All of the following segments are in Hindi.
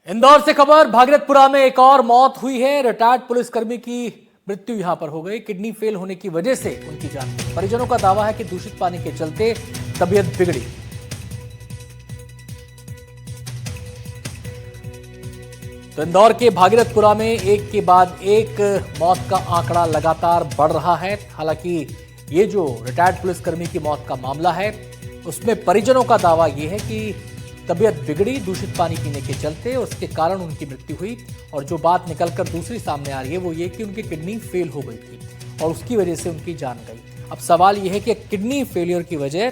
इंदौर से खबर, भागीरथपुरा में एक और मौत हुई है। रिटायर्ड पुलिसकर्मी की मृत्यु यहां पर हो गई। किडनी फेल होने की वजह से उनकी जान गई। परिजनों का दावा है कि दूषित पानी के चलते तबीयत बिगड़ी। तो इंदौर के भागीरथपुरा में एक के बाद एक मौत का आंकड़ा लगातार बढ़ रहा है। हालांकि ये जो रिटायर्ड पुलिसकर्मी की मौत का मामला है, उसमें परिजनों का दावा यह है कि तबीयत बिगड़ी दूषित पानी पीने के चलते, उसके कारण उनकी मृत्यु हुई। और जो बात निकलकर दूसरी सामने आ रही है वो ये कि उनकी किडनी फेल हो गई थी और उसकी वजह से उनकी जान गई। अब सवाल यह है कि किडनी फेलियर की वजह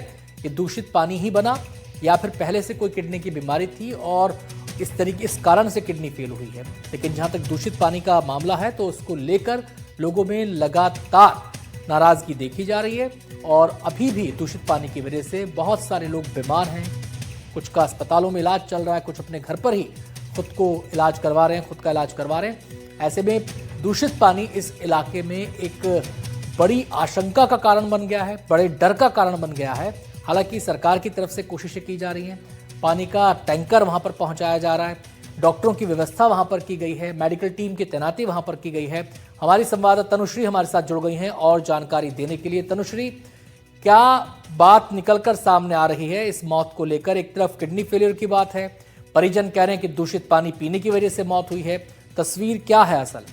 ये दूषित पानी ही बना या फिर पहले से कोई किडनी की बीमारी थी और इस कारण से किडनी फेल हुई है। लेकिन जहां तक दूषित पानी का मामला है तो उसको लेकर लोगों में लगातार नाराजगी देखी जा रही है और अभी भी दूषित पानी की वजह से बहुत सारे लोग बीमार हैं। कुछ का अस्पतालों में इलाज चल रहा है, कुछ अपने घर पर ही खुद का इलाज करवा रहे हैं। ऐसे में दूषित पानी इस इलाके में एक बड़ी आशंका का कारण बन गया है, बड़े डर का कारण बन गया है। हालांकि सरकार की तरफ से कोशिशें की जा रही हैं, पानी का टैंकर वहां पर पहुंचाया जा रहा है, डॉक्टरों की व्यवस्था वहां पर की गई है, मेडिकल टीम की तैनाती वहां पर की गई है। हमारी संवाददाता तनुश्री हमारे साथ जुड़ गई हैं और जानकारी देने के लिए। तनुश्री, क्या बात निकलकर सामने आ रही है इस मौत को लेकर? एक तरफ किडनी फेलियर की बात है, परिजन कह रहे हैं कि दूषित पानी पीने की वजह से मौत हुई है। तस्वीर क्या है असल?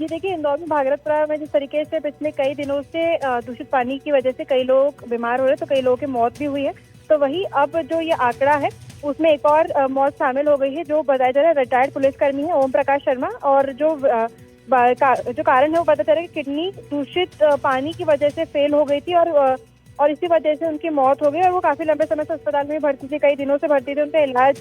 ये देखिए, इंदौर में भागीरथपुरा में जिस तरीके से पिछले कई दिनों से दूषित पानी की वजह से कई लोग बीमार हो रहे हैं, तो कई लोगों की मौत भी हुई है। तो वही अब जो ये आंकड़ा है उसमें एक और मौत शामिल हो गई है, जो बताया जा रहा है रिटायर्ड पुलिसकर्मी है ओम प्रकाश शर्मा। और जो कारण है वो पता चला कि किडनी दूषित पानी की वजह से फेल हो गई थी और इसी वजह से उनकी मौत हो गई। और वो काफी लंबे समय से अस्पताल में भर्ती थी, कई दिनों से भर्ती थी, उनका इलाज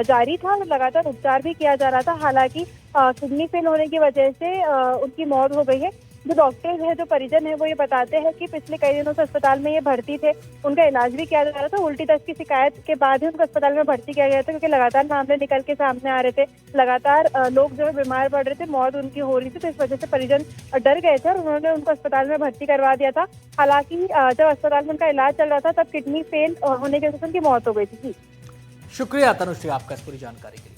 जारी था और लगातार उपचार भी किया जा रहा था। हालांकि किडनी फेल होने की वजह से उनकी मौत हो गई है। जो डॉक्टर्स है, जो परिजन है, वो ये बताते हैं कि पिछले कई दिनों से अस्पताल में ये भर्ती थे, उनका इलाज भी किया जा रहा था। उल्टी दस्त की शिकायत के बाद ही उनको अस्पताल में भर्ती किया गया था, क्योंकि लगातार मामले निकल के सामने आ रहे थे, लगातार लोग जो है बीमार पड़ रहे थे, मौत उनकी हो रही थी। तो इस वजह से परिजन डर गए थे और उन्होंने उनको अस्पताल में भर्ती करवा दिया था। हालांकि जब अस्पताल में उनका इलाज चल रहा था तब किडनी फेल होने की वजह से उनकी मौत हो गई थी। शुक्रिया तनुश्री आपका इस पूरी जानकारी के लिए।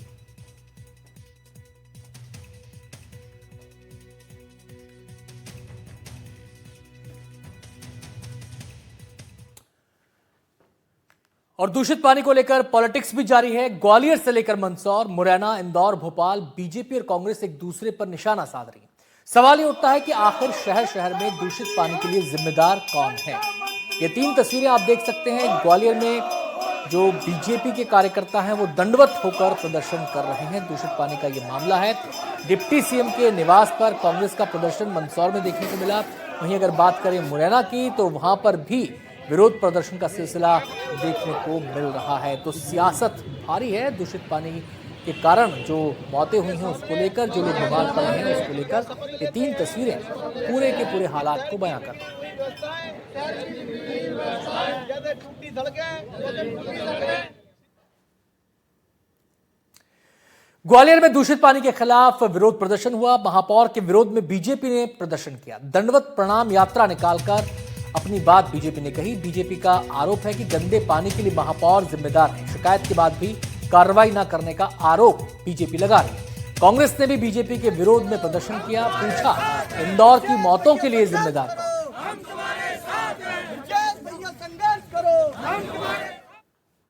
और दूषित पानी को लेकर पॉलिटिक्स भी जारी है। ग्वालियर से लेकर मंदसौर, मुरैना, इंदौर, भोपाल, बीजेपी और कांग्रेस एक दूसरे पर निशाना साध रही है। सवाल ये उठता है कि आखिर शहर शहर में दूषित पानी के लिए जिम्मेदार कौन है? ये तीन तस्वीरें आप देख सकते हैं। ग्वालियर में जो बीजेपी के कार्यकर्ता हैं वो दंडवत होकर प्रदर्शन कर रहे हैं। दूषित पानी का ये मामला है। डिप्टी सीएम के निवास पर कांग्रेस का प्रदर्शन मंदसौर में देखने को मिला। वहीं अगर बात करें मुरैना की, तो वहां पर भी विरोध प्रदर्शन का सिलसिला देखने को मिल रहा है। तो सियासत भारी है। दूषित पानी के कारण जो मौतें हुई हैं उसको लेकर, जो लोग बीमार पड़े हैं उसको लेकर, ये तीन तस्वीरें पूरे के पूरे हालात को बयां करती हैं। ग्वालियर में दूषित पानी के खिलाफ विरोध प्रदर्शन हुआ। महापौर के विरोध में बीजेपी ने प्रदर्शन किया। दंडवत प्रणाम यात्रा निकालकर अपनी बात बीजेपी ने कही। बीजेपी का आरोप है कि गंदे पानी के लिए महापौर जिम्मेदार है। शिकायत के बाद भी कार्रवाई न करने का आरोप बीजेपी लगा रही है। कांग्रेस ने भी बीजेपी के विरोध में प्रदर्शन किया। पूछा, इंदौर की मौतों के लिए जिम्मेदार कौन?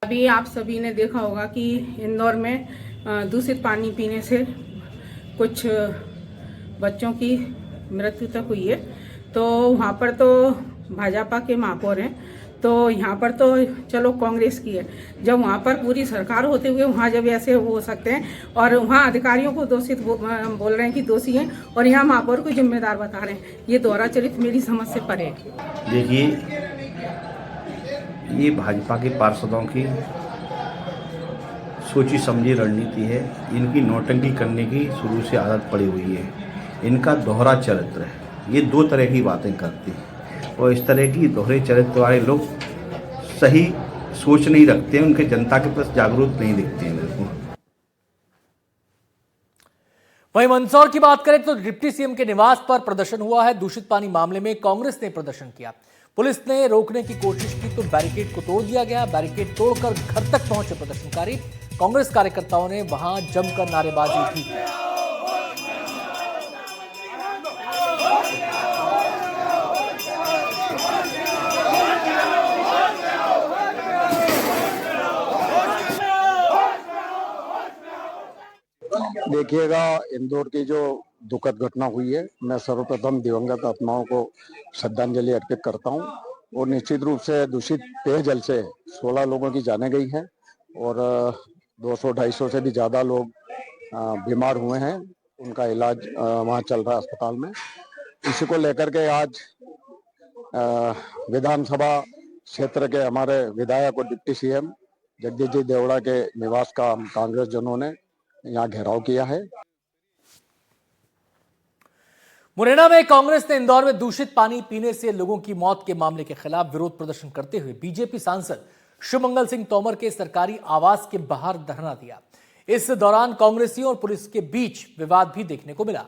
अभी आप सभी ने देखा होगा कि इंदौर में दूषित पानी पीने से कुछ बच्चों की मृत्यु तक हुई है। तो वहाँ पर तो भाजपा के महापौर हैं, तो यहाँ पर तो चलो कांग्रेस की है। जब वहाँ पर पूरी सरकार होते हुए वहाँ जब ऐसे हो सकते हैं और वहाँ अधिकारियों को दोषित बोल रहे हैं कि दोषी हैं और यहाँ महापौर को जिम्मेदार बता रहे हैं, ये दोहरा चरित्र मेरी समझ से परे है। देखिए, ये भाजपा के पार्षदों की सोची समझी रणनीति है। इनकी नौटंकी करने की शुरू से आदत पड़ी हुई है। इनका दोहरा चरित्र है। ये दो तरह की बातें करती हैं और इस तरह की दोहरे चरित्र वाले लोग सही सोच नहीं रखते हैं, उनके जनता के प्रति जागरूक नहीं दिखते हैं मेरे को। वहीं मंदसौर की बात करें तो डिप्टी सीएम के निवास पर प्रदर्शन हुआ है। दूषित पानी मामले में कांग्रेस ने प्रदर्शन किया। पुलिस ने रोकने की कोशिश की तो बैरिकेड को तोड़ दिया गया। बैरिकेड तोड़कर घर तक पहुंचे प्रदर्शनकारी। कांग्रेस कार्यकर्ताओं ने वहां जमकर नारेबाजी की। देखिएगा, इंदौर की जो दुखद घटना हुई है, मैं सर्वप्रथम दिवंगत आत्माओं को श्रद्धांजलि अर्पित करता हूं। और निश्चित रूप से दूषित पेयजल से 16 लोगों की जानें गई हैं और 200-250 से भी ज़्यादा लोग बीमार हुए हैं। उनका इलाज वहाँ चल रहा है अस्पताल में। इसी को लेकर के आज विधानसभा क्षेत्र के हमारे विधायक और डिप्टी सीएम जगदीश जी देवड़ा के निवास का कांग्रेस जनों ने यहाँ घेराव किया है। मुरैना में कांग्रेस ने इंदौर में दूषित पानी पीने से लोगों की मौत के मामले के खिलाफ विरोध प्रदर्शन करते हुए बीजेपी सांसद शिवमंगल सिंह तोमर के सरकारी आवास के बाहर धरना दिया। इस दौरान कांग्रेसियों और पुलिस के बीच विवाद भी देखने को मिला।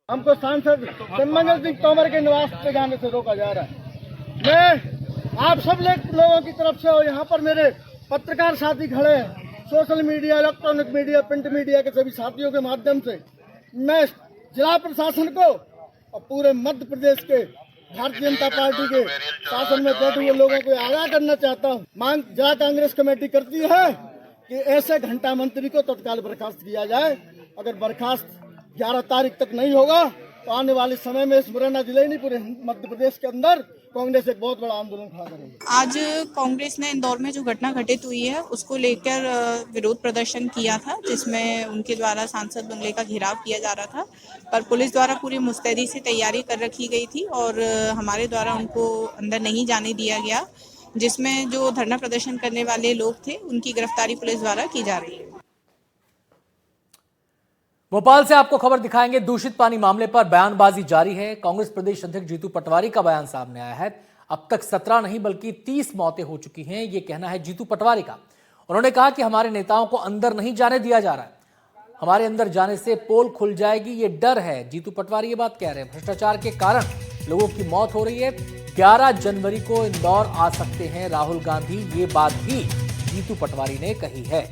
हमको सांसद शिवमंगल सिंह तोमर के निवास पे जाने से रोका जा रहा है। मैं आप सब लोगों की तरफ से और यहाँ पर मेरे पत्रकार साथी खड़े हैं, social media, electronic media, print media के सभी साथियों के माध्यम से मैं जिला प्रशासन को और पूरे मध्य प्रदेश के भारतीय जनता पार्टी के शासन में बैठे हुए लोगों को आगाह करना चाहता हूँ। मांग जिला कांग्रेस कमेटी करती है कि ऐसे घंटा मंत्री को तत्काल बर्खास्त किया जाए। अगर बर्खास्त 11 तारीख तक नहीं होगा तो आने वाले समय में इस मुरैना जिले नहीं पूरे मध्य प्रदेश के अंदर कांग्रेस एक बहुत बड़ा आंदोलन खड़ा करेगी। आज कांग्रेस ने इंदौर में जो घटना घटित हुई है उसको लेकर विरोध प्रदर्शन किया था, जिसमें उनके द्वारा सांसद बंगले का घेराव किया जा रहा था, पर पुलिस द्वारा पूरी मुस्तैदी से तैयारी कर रखी गई थी और हमारे द्वारा उनको अंदर नहीं जाने दिया गया, जिसमें जो धरना प्रदर्शन करने वाले लोग थे उनकी गिरफ्तारी पुलिस द्वारा की जा रही है। भोपाल से आपको खबर दिखाएंगे। दूषित पानी मामले पर बयानबाजी जारी है। कांग्रेस प्रदेश अध्यक्ष जीतू पटवारी का बयान सामने आया है। अब तक 17 नहीं बल्कि 30 मौतें हो चुकी हैं, ये कहना है जीतू पटवारी का। उन्होंने कहा कि हमारे नेताओं को अंदर नहीं जाने दिया जा रहा है, हमारे अंदर जाने से पोल खुल जाएगी, ये डर है। जीतू पटवारी ये बात कह रहे हैं। भ्रष्टाचार के कारण लोगों की मौत हो रही है। 11 जनवरी को इंदौर आ सकते हैं राहुल गांधी, ये बात भी जीतू पटवारी ने कही है।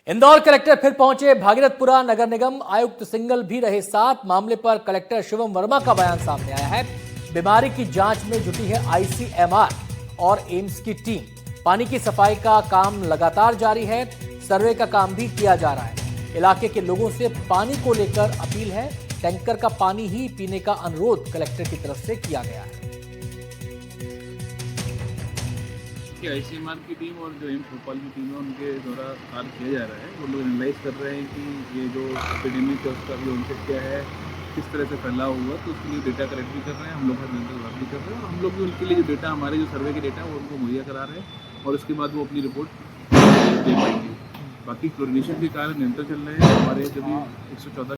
इंदौर कलेक्टर फिर पहुंचे भागीरथपुरा। नगर निगम आयुक्त सिंगल भी रहे साथ। मामले पर कलेक्टर शिवम वर्मा का बयान सामने आया है। बीमारी की जांच में जुटी है आईसीएमआर और एम्स की टीम। पानी की सफाई का काम लगातार जारी है। सर्वे का काम भी किया जा रहा है। इलाके के लोगों से पानी को लेकर अपील है। टैंकर का पानी ही पीने का अनुरोध कलेक्टर की तरफ से किया गया है। आईसीएमआर की टीम और जो एम्स भोपाल की टीम है उनके द्वारा कार्य किया जा रहा है। वो लोग एनालाइज कर रहे हैं कि ये जो एपिडेमिक है उसका जो उनसे क्या है, किस तरह से फैला हुआ, तो उसके लिए डेटा कलेक्ट भी कर रहे हैं। हम लोग बात भी कर रहे हैं और हम लोग भी उनके लिए जो डेटा, हमारे जो सर्वे के डेटा है वो उनको मुहैया करा रहे हैं और उसके बाद वो अपनी रिपोर्ट दे पाएंगे। बाकी क्लोरिनेशन के कार्य निरंतर चल रहे हैं। हमारे सभी 114